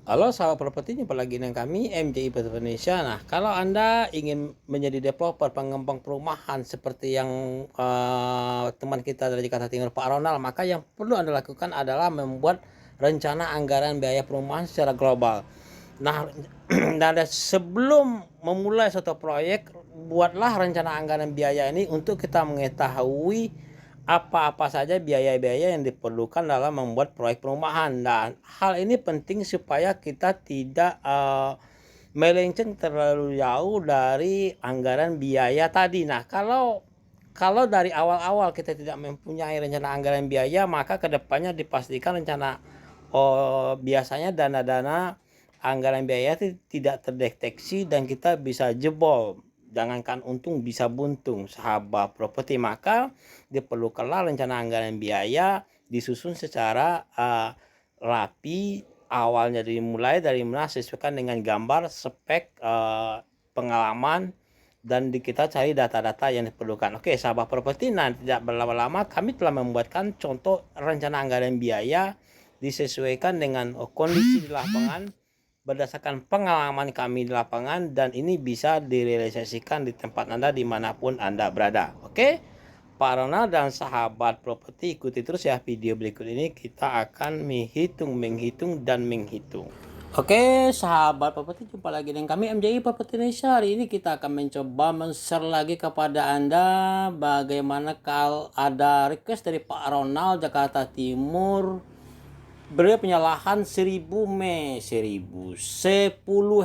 Halo sahabat properti, jumpa lagi dengan kami MJI Property Indonesia. Nah, kalau Anda ingin menjadi developer pengembang perumahan seperti yang teman kita dari Jakarta Timur Pak Ronald, maka yang perlu Anda lakukan adalah membuat rencana anggaran biaya perumahan secara global. Nah, dan sebelum memulai suatu proyek, buatlah rencana anggaran biaya ini untuk kita mengetahui apa-apa saja biaya-biaya yang diperlukan dalam membuat proyek perumahan. Dan hal ini penting supaya kita tidak melenceng terlalu jauh dari anggaran biaya tadi. Nah, kalau dari awal-awal kita tidak mempunyai rencana anggaran biaya, maka kedepannya dipastikan rencana biasanya dana-dana anggaran biaya itu tidak terdeteksi dan kita bisa jebol. Jangankan untung, bisa buntung sahabat properti. Maka diperlukanlah rencana anggaran biaya disusun secara rapi, awalnya dimulai dari mana sesuaikan dengan gambar, spek, pengalaman, dan kita cari data-data yang diperlukan. Oke sahabat properti, nah tidak berlama-lama kami telah membuatkan contoh rencana anggaran biaya disesuaikan dengan kondisi di lapangan berdasarkan pengalaman kami di lapangan, dan ini bisa direalisasikan di tempat Anda dimanapun Anda berada. Oke Pak Ronald dan sahabat properti, ikuti terus ya video berikut ini, kita akan menghitung dan menghitung. Oke sahabat properti, jumpa lagi dengan kami MJI Property Indonesia. Hari ini kita akan mencoba men-share lagi kepada Anda bagaimana kalau ada request dari Pak Ronald Jakarta Timur. Beliau punya lahan 10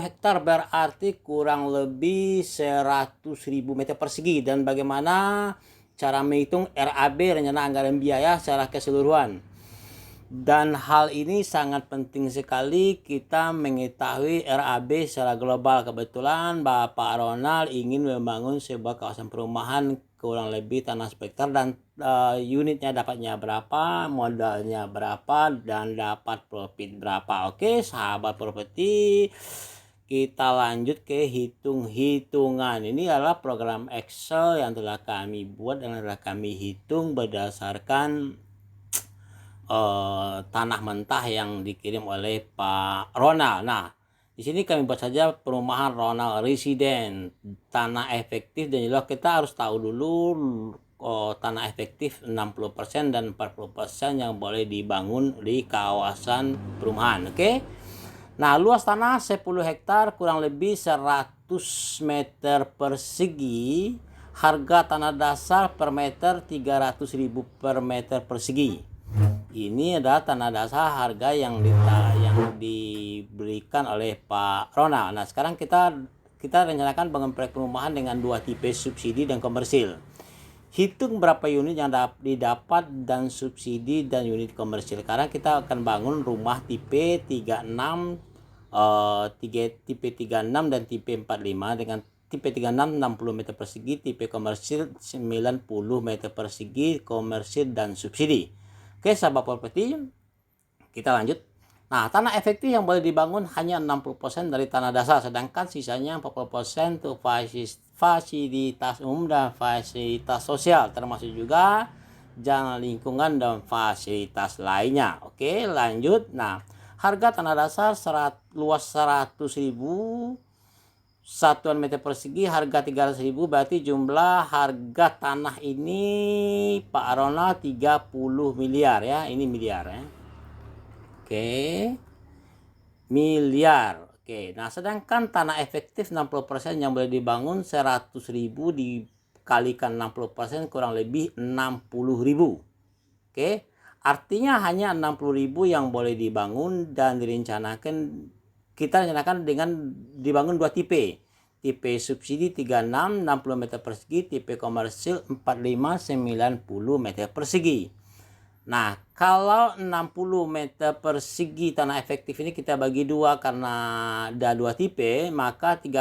hektar, berarti kurang lebih 100.000 meter persegi, dan bagaimana cara menghitung RAB, rencana anggaran biaya secara keseluruhan. Dan hal ini sangat penting sekali kita mengetahui RAB secara global. Kebetulan Bapak Ronald ingin membangun sebuah kawasan perumahan kurang lebih tanah spektar, dan unitnya dapatnya berapa, modalnya berapa, dan dapat profit berapa. Oke sahabat properti, kita lanjut ke hitung-hitungan. Ini adalah program Excel yang telah kami buat dan telah kami hitung berdasarkan tanah mentah yang dikirim oleh Pak Ronald. Nah, di sini kami buat saja perumahan Ronald Resident, tanah efektif, dan juga kita harus tahu dulu tanah efektif 60% dan 40% yang boleh dibangun di kawasan perumahan. Oke. Nah, luas tanah 10 hektar kurang lebih 100 meter persegi. Harga tanah dasar per meter 300.000 per meter persegi. Ini adalah tanah dasar harga yang diberikan oleh Pak Ronald. Nah, sekarang kita rencanakan bangun proyek perumahan dengan dua tipe, subsidi dan komersil. Hitung berapa unit yang didapat dan subsidi dan unit komersil. Karena kita akan bangun rumah tipe 36, tipe 36 dan tipe 45, dengan tipe 36 60 meter persegi, tipe komersil 90 meter persegi, komersil dan subsidi. Oke sahabat properti, kita lanjut. Nah, tanah efektif yang boleh dibangun hanya 60% dari tanah dasar, sedangkan sisanya 40% untuk fasilitas umum dan fasilitas sosial, termasuk juga jalan lingkungan dan fasilitas lainnya. Oke, lanjut. Nah, harga tanah dasar luas 100.000 satuan meter persegi, harga 300.000, berarti jumlah harga tanah ini Pak Ronald 30 miliar ya. Ini miliar ya. Oke. Miliar. Oke. Nah, sedangkan tanah efektif 60% yang boleh dibangun 100.000 dikalikan 60% kurang lebih 60.000. Oke. Artinya hanya 60.000 yang boleh dibangun, dan kita rencanakan dengan dibangun dua tipe. Tipe subsidi 36 60 meter persegi, tipe komersil 45 90 meter persegi. Nah, kalau 60 meter persegi tanah efektif ini kita bagi dua, karena ada dua tipe, maka 30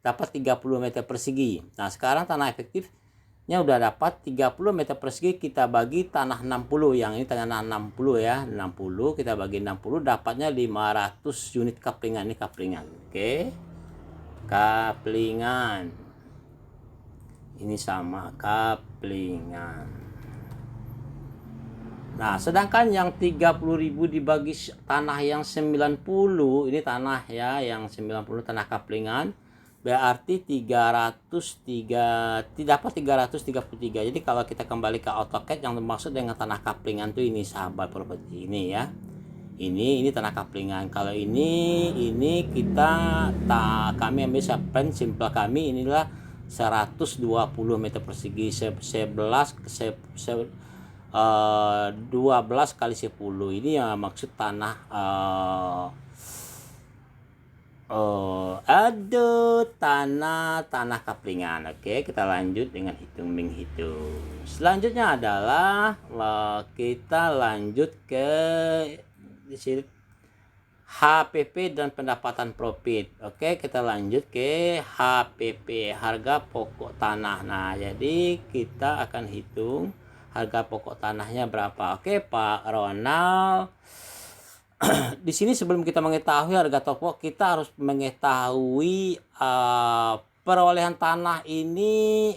dapat 30 meter persegi. Nah, sekarang tanah efektifnya udah dapat 30 meter persegi, kita bagi tanah 60, yang ini tanah 60 ya, 60 kita bagi 60, dapatnya 500 unit kaplingan. Ini kaplingan. Oke. Kaplingan. Ini sama kaplingan. Nah, sedangkan yang 30.000 dibagi tanah yang 90, ini tanah ya, yang 90 tanah kaplingan, berarti 303, dapat 333. Jadi kalau kita kembali ke AutoCAD, yang dimaksud dengan tanah kaplingan tuh ini sahabat properti ini ya. Ini tanah kaplingan. Kalau ini kita kami ambil plan simple kami inilah 120 meter persegi, 12 kali 10. Ini yang maksud tanah tanah kaplingan. Oke, kita lanjut dengan menghitung. Selanjutnya adalah kita lanjut ke di sini HPP dan pendapatan profit. Oke, kita lanjut ke HPP, harga pokok tanah. Nah, jadi kita akan hitung harga pokok tanahnya berapa. Oke, Pak Ronald. Di sini sebelum kita mengetahui harga pokok, kita harus mengetahui perolehan tanah ini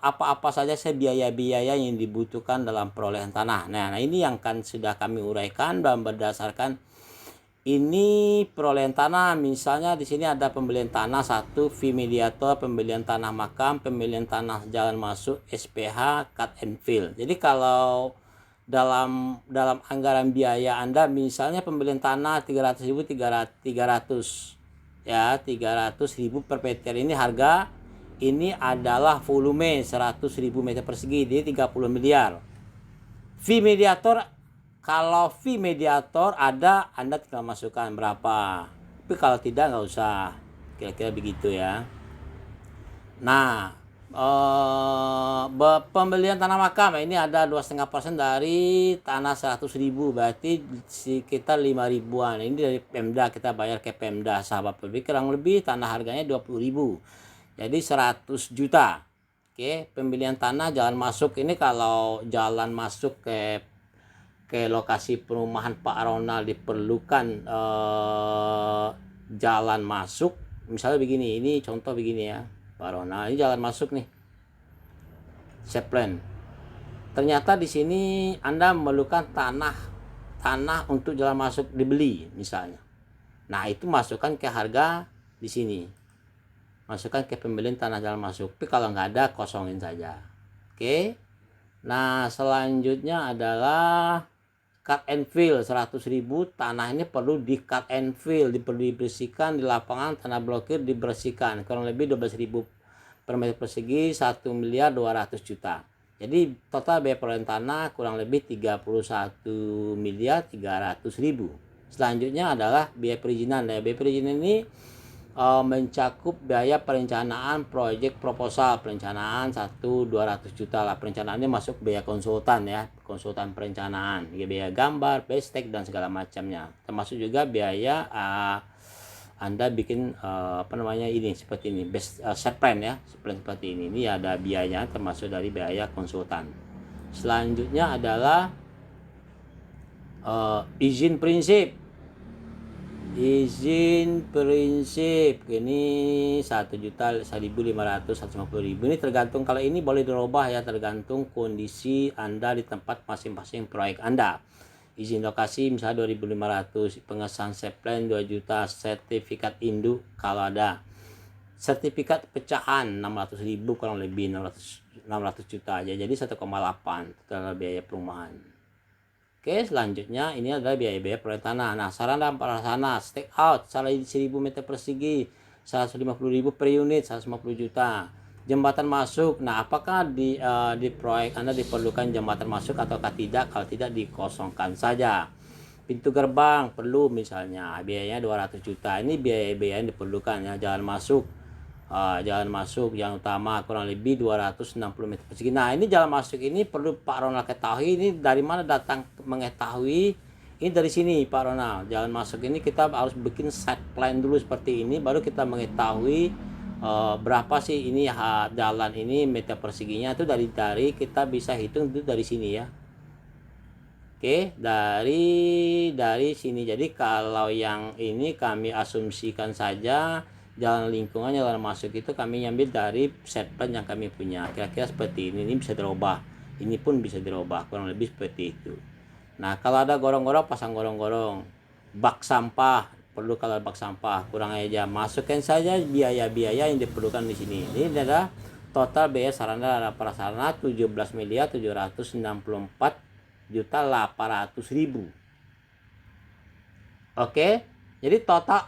apa-apa saja biaya-biaya yang dibutuhkan dalam perolehan tanah. Nah, ini yang kan sudah kami uraikan dan berdasarkan ini perolehan tanah. Misalnya di sini ada pembelian tanah 1, fee mediator, pembelian tanah makam, pembelian tanah jalan masuk, SPH, cut and fill. Jadi kalau dalam anggaran biaya Anda misalnya pembelian tanah 300.000 ya, 300.000 per meter. Ini harga, ini adalah volume 100.000 meter persegi, jadi 30 miliar. Fee mediator, kalau fee mediator ada, Anda tinggal masukkan berapa. Tapi kalau tidak nggak usah, kira-kira begitu ya. Nah, pembelian tanah makam ini ada 2,5% dari tanah 100.000, berarti sekitar 5.000-an. Ini dari Pemda, kita bayar ke Pemda sahabat lebih kurang lebih tanah harganya 20.000, jadi 100 juta. Oke, pembelian tanah jalan masuk ini, kalau jalan masuk ke lokasi perumahan Pak Ronald diperlukan jalan masuk, misalnya begini, ini contoh begini ya Pak Ronald, ini jalan masuk nih, set plan. Ternyata di sini Anda memerlukan tanah untuk jalan masuk dibeli misalnya. Nah, itu masukkan ke harga di sini, masukkan ke pembelian tanah jalan masuk. Tapi kalau nggak ada, kosongin saja. Oke. Nah, selanjutnya adalah cut and fill 100.000. Tanah ini perlu di cut and fill, perlu dibersihkan di lapangan, tanah blokir dibersihkan, kurang lebih 12.000 per meter persegi, 1.200.000.000. Jadi total biaya perolehan tanah kurang lebih 31.300.000. Selanjutnya adalah biaya perizinan. Biaya perizinan ini mencakup biaya perencanaan proyek proposal, perencanaan 200 juta lah. Perencanaannya masuk biaya konsultan ya, konsultan perencanaan, biaya gambar, bestek dan segala macamnya. Termasuk juga biaya Anda bikin ini seperti ini, set plan ya, plan seperti ini. Ini ada biayanya, termasuk dari biaya konsultan. Selanjutnya adalah izin prinsip. Izin prinsip ini 1.150.000, 150.000. Ini tergantung, kalau ini boleh dirubah ya, tergantung kondisi Anda di tempat masing-masing proyek Anda. Izin lokasi misalnya 2.500, pengesahan set plan 2 juta, sertifikat induk kalau ada, sertifikat pecahan 600.000, kurang lebih 600 juta aja, jadi 1,8 total biaya perumahan. Oke, selanjutnya ini adalah biaya-biaya proyek tanah. Nah, sarana dan prasarana, stake out 1.000 meter persegi, 150.000 per unit, 150 juta. Jembatan masuk. Nah, apakah di proyek Anda diperlukan jembatan masuk ataukah tidak? Kalau tidak, dikosongkan saja. Pintu gerbang perlu misalnya, biayanya 200 juta. Ini biaya-biaya yang diperlukan ya. Jalan masuk yang utama kurang lebih 260 meter persegi. Nah, ini jalan masuk ini perlu Pak Ronald ketahui, ini dari mana datang mengetahui. Ini dari sini Pak Ronald, jalan masuk ini kita harus bikin set plan dulu seperti ini, baru kita mengetahui berapa sih ini jalan ini meter perseginya. Itu dari kita bisa hitung itu dari sini ya. Oke, dari sini. Jadi kalau yang ini kami asumsikan saja, jalan lingkungan, jalan masuk itu kami ambil dari set plan yang kami punya, kira-kira seperti ini bisa dirubah. Ini pun bisa dirubah, kurang lebih seperti itu. Nah, kalau ada gorong-gorong, pasang gorong-gorong. Bak sampah, perlu kalau bak sampah, kurang aja. Masukkan saja biaya-biaya yang diperlukan di sini. Ini adalah total biaya sarana dan prasarana 17.764.800.000. Oke. Jadi total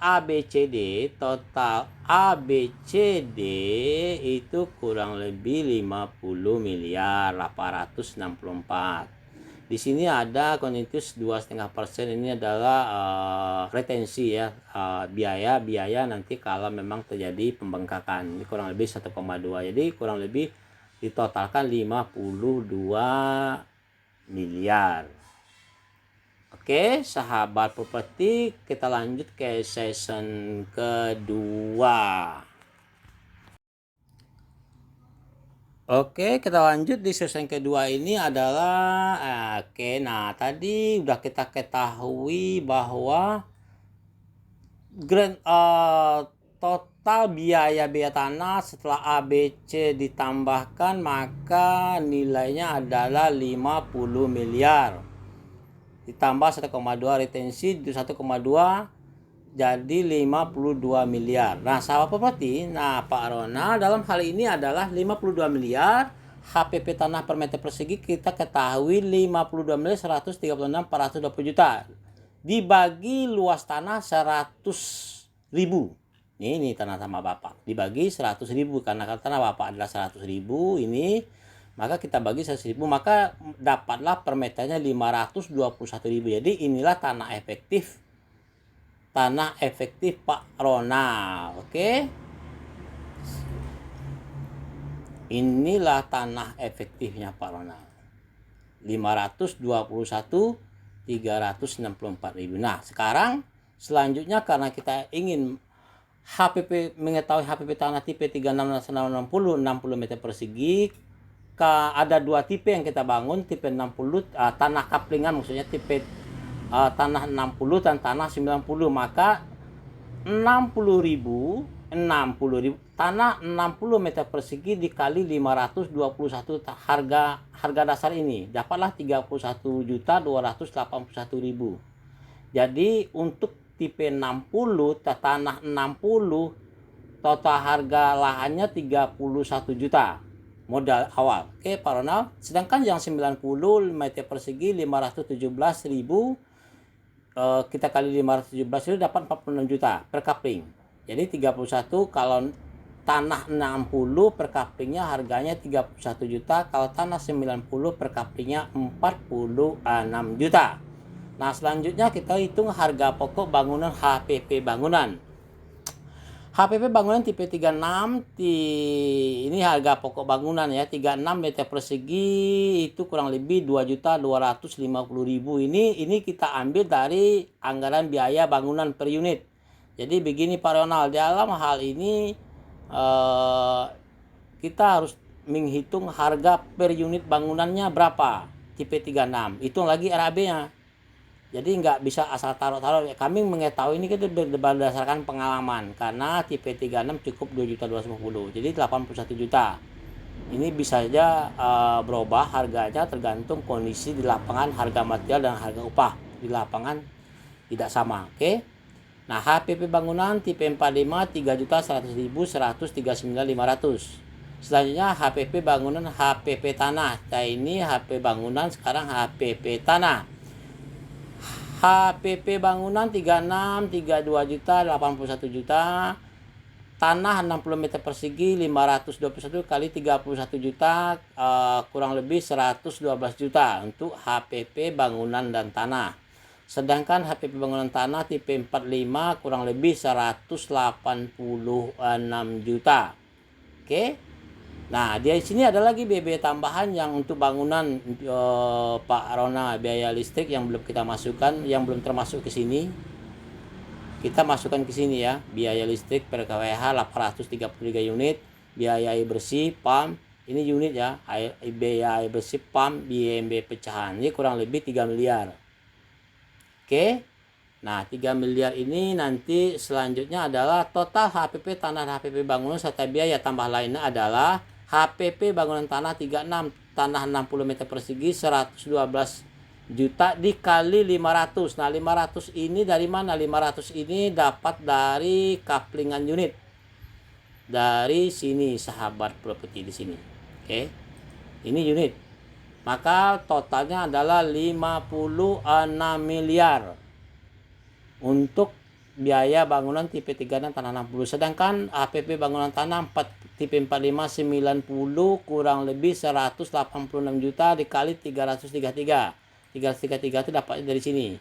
ABCD itu kurang lebih 50 miliar 864. Di sini ada kontinus 2,5%. Ini adalah retensi ya, biaya nanti kalau memang terjadi pembengkakan. Ini kurang lebih 1,2. Jadi kurang lebih ditotalkan 52 miliar. Oke, sahabat properti, kita lanjut ke season kedua. Oke, kita lanjut di season kedua. Ini adalah nah tadi udah kita ketahui bahwa total biaya tanah setelah ABC ditambahkan maka nilainya adalah 50 miliar. Ditambah 1,2 retensi 1,2 jadi 52 miliar. Nah, sahabat properti, Pak Ronald dalam hal ini adalah 52 miliar HPP tanah per meter persegi kita ketahui 52 miliar 136.420 juta. Dibagi luas tanah 100.000. Ini tanah sama Bapak. Dibagi 100.000 karena tanah Bapak adalah 100.000 ini. Maka kita bagi 100.000, maka dapatlah per meternya 521.000. Jadi inilah tanah efektif Pak Ronald. Oke. Inilah tanah efektifnya Pak Ronald. 521.364.000. Nah, sekarang selanjutnya karena kita ingin mengetahui HPP tanah tipe 3660 60 meter persegi, ada dua tipe yang kita bangun, tipe 60 tanah kaplingan, maksudnya tipe tanah 60 dan tanah 90. Maka 60.000 tanah 60 meter persegi dikali 521 harga dasar ini dapatlah 31.281.000. Jadi untuk tipe 60 tanah 60 total harga lahannya 31 juta modal awal. Oke Pak Ronald. Sedangkan yang 90 meter persegi 517.000 kita kali 517 itu dapat 46 juta per kapling. Jadi 31 kalau tanah 60 per kaplingnya harganya 31 juta, kalau tanah 90 per kaplingnya 46 juta. Nah, selanjutnya kita hitung harga pokok bangunan HPP bangunan. HPP bangunan tipe 36 ini harga pokok bangunan ya 36 meter persegi itu kurang lebih 2.250.000. Ini kita ambil dari anggaran biaya bangunan per unit. Jadi begini Pak Ronald, dalam hal ini kita harus menghitung harga per unit bangunannya berapa tipe 36. Hitung lagi RAB-nya. Jadi nggak bisa asal taruh-taruh. Kami mengetahui ini kita berdasarkan pengalaman. Karena tipe 36 cukup 2.250. Jadi 81 juta. Ini bisa saja berubah harganya tergantung kondisi di lapangan, harga material dan harga upah di lapangan tidak sama. Oke. Nah, HPP bangunan tipe 45 3.100.000 139.500. Selanjutnya HPP bangunan HPP tanah. Nah, ini HP bangunan, sekarang HPP tanah. HPP bangunan 36 32 juta 81 juta. Tanah 60 meter persegi 521 kali 31 juta kurang lebih 112 juta untuk HPP bangunan dan tanah. Sedangkan HPP bangunan tanah tipe 45 kurang lebih 186 juta. Oke. Nah, di sini ada lagi biaya tambahan yang untuk bangunan Pak Rona, biaya listrik yang belum kita masukkan, yang belum termasuk ke sini. Kita masukkan ke sini ya, biaya listrik per kWh 833 unit, biaya air bersih, PAM, ini unit ya, biaya air bersih, PAM, BMB pecahan, ini kurang lebih 3 miliar. Oke. Nah, 3 miliar ini nanti selanjutnya adalah total HPP tanah HPP bangunan serta biaya tambah lainnya adalah HPP bangunan tanah 36 tanah 60 meter persegi 112 juta dikali 500. Nah 500 ini dari mana? 500 ini dapat dari kaplingan unit. Dari sini sahabat properti di sini. Oke. Ini unit. Maka totalnya adalah 56 miliar untuk biaya bangunan tipe 36 tanah 60. Sedangkan APP bangunan tanah 4 tipe 45 90 kurang lebih 186 juta dikali 333. 333 itu dapatnya dari sini.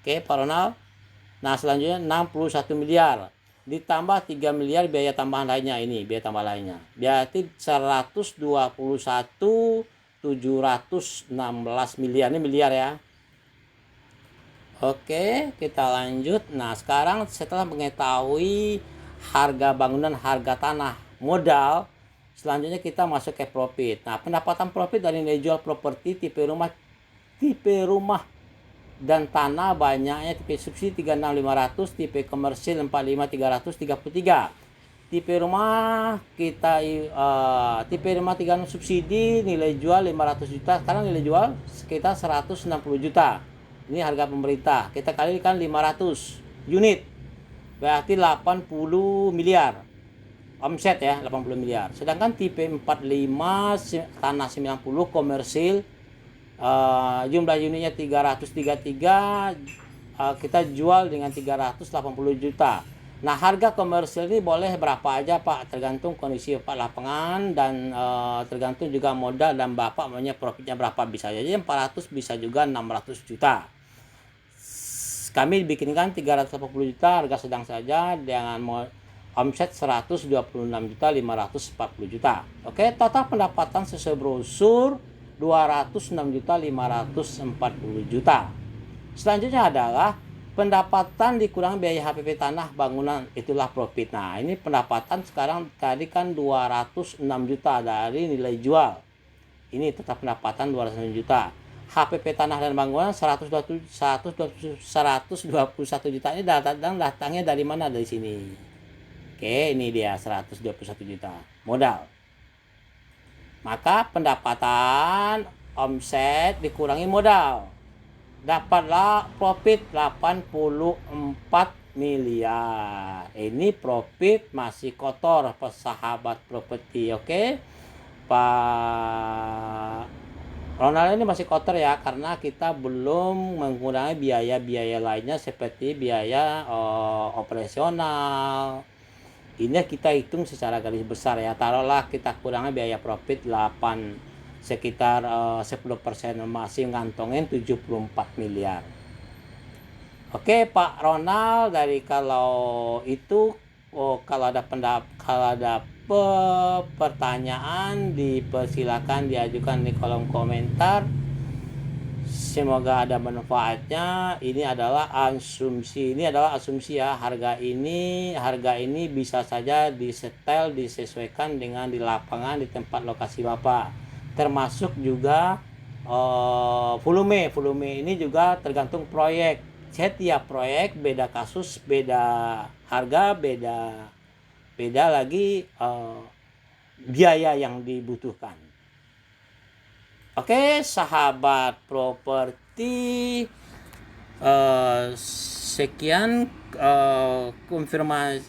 Oke, Pak Ronald. Nah, selanjutnya 61 miliar ditambah 3 miliar biaya tambahan lainnya, ini biaya tambah lainnya. Berarti 121.716 miliar, ini miliar ya. Oke, kita lanjut. Nah, sekarang setelah mengetahui harga bangunan, harga tanah, modal, selanjutnya kita masuk ke profit. Nah, pendapatan profit dari nilai jual properti tipe rumah dan tanah banyaknya tipe subsidi 36.500, tipe komersil 45.333. Tipe rumah kita tipe rumah 36 subsidi nilai jual 500 juta, sekarang nilai jual sekitar 160 juta. Ini harga pemerintah. Kita kalikan 500 unit. Berarti 80 miliar. Omset ya, 80 miliar. Sedangkan tipe 45 tanah 90 komersil jumlah unitnya 333, kita jual dengan 380 juta. Nah, harga komersil ini boleh berapa aja Pak, tergantung kondisi Pak lapangan dan tergantung juga modal dan Bapak maunya profitnya berapa, bisa aja 400, bisa juga 600 juta. Kami bikinkan 380 juta harga sedang saja dengan omset 126.540 juta. Oke, total pendapatan sesuai brosur 206.540 juta. Selanjutnya adalah pendapatan dikurangi biaya HPP tanah bangunan, itulah profit. Nah, ini pendapatan sekarang tadi kan 206 juta dari nilai jual. Ini tetap pendapatan 206 juta. HPP tanah dan bangunan 121 juta ini datangnya dari mana? Dari sini. Oke, ini dia 121 juta modal. Maka pendapatan omset dikurangi modal, dapatlah profit 84 miliar. Ini profit masih kotor sahabat properti. Oke, Pak Ronald, ini masih kotor ya, karena kita belum mengurangi biaya-biaya lainnya seperti biaya operasional. Ini kita hitung secara garis besar ya. Taruhlah kita kurangi biaya profit 8, sekitar 10%, masih ngantongin 74 miliar. Oke Pak Ronald, dari kalau itu kalau ada pertanyaan dipersilakan diajukan di kolom komentar. Semoga ada manfaatnya. Ini adalah asumsi ya. Harga ini bisa saja disetel, disesuaikan dengan di lapangan, di tempat lokasi Bapak. Termasuk juga volume ini juga tergantung proyek. Setiap proyek beda kasus, beda harga, beda lagi biaya yang dibutuhkan. Oke, sahabat properti, sekian konfirmasi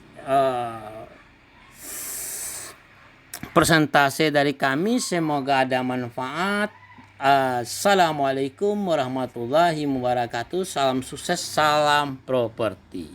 persentase dari kami. Semoga ada manfaat. Assalamualaikum warahmatullahi wabarakatuh. Salam sukses, salam properti.